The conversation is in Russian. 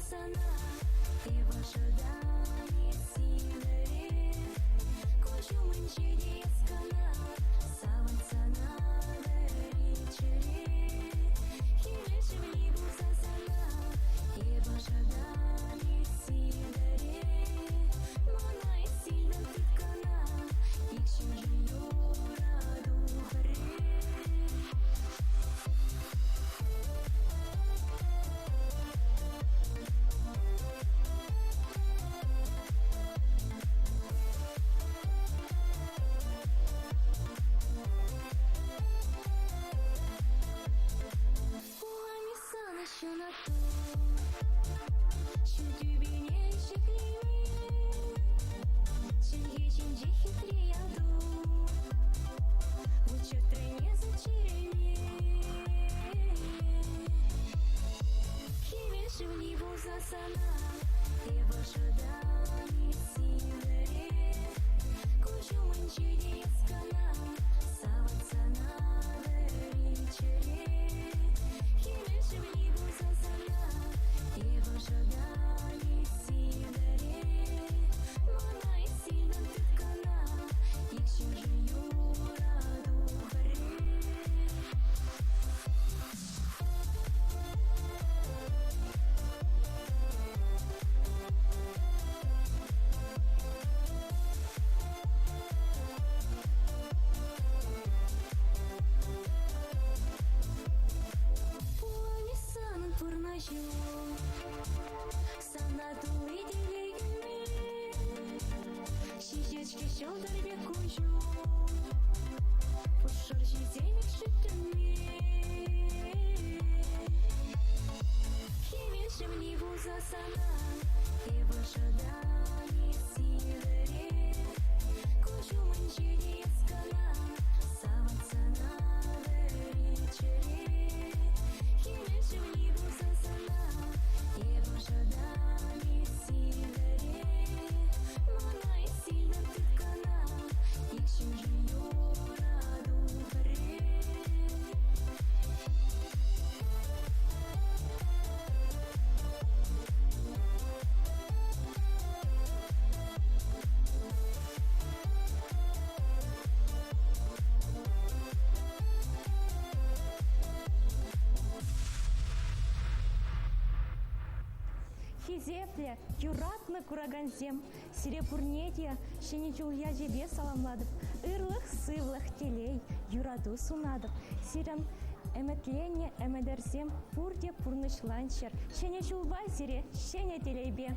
sana, и в ожидании силы кучу меньше скана, саван sana вечери, и меньше в небу sana, и в ожидании силы мана и сильно тыкана, их чужую раду хре. Еще на то, что дюбине шикли, чем хитрее яду, учет тройне за череми, химеши в небо засана, и в ожидании силы кучу меньше скана, саван sana вечери, химеши в небо и в ожидании силы мана и сильно тыкана, их чужую раду хре. Пламя санын пурнaju, санату иделегенме, шишечке шолдырбек кучу, пушыр жидемек шүттінме, химеші в небу засана, и в ожидании силы кучу меньше скана, саван sana вечери, химеши в небу засана, и в ожидании силы мана и сильно тыкана, их чужую раду хре. Хизепле, юратны кураганзем, сирепурнетия, шенечул я жебе саламладып, ырлых сывлых телей, юраду сунадып, сирен эметленне эмедерзем, пурде пурнышланчер, шенечулбай сире, шене телейбе.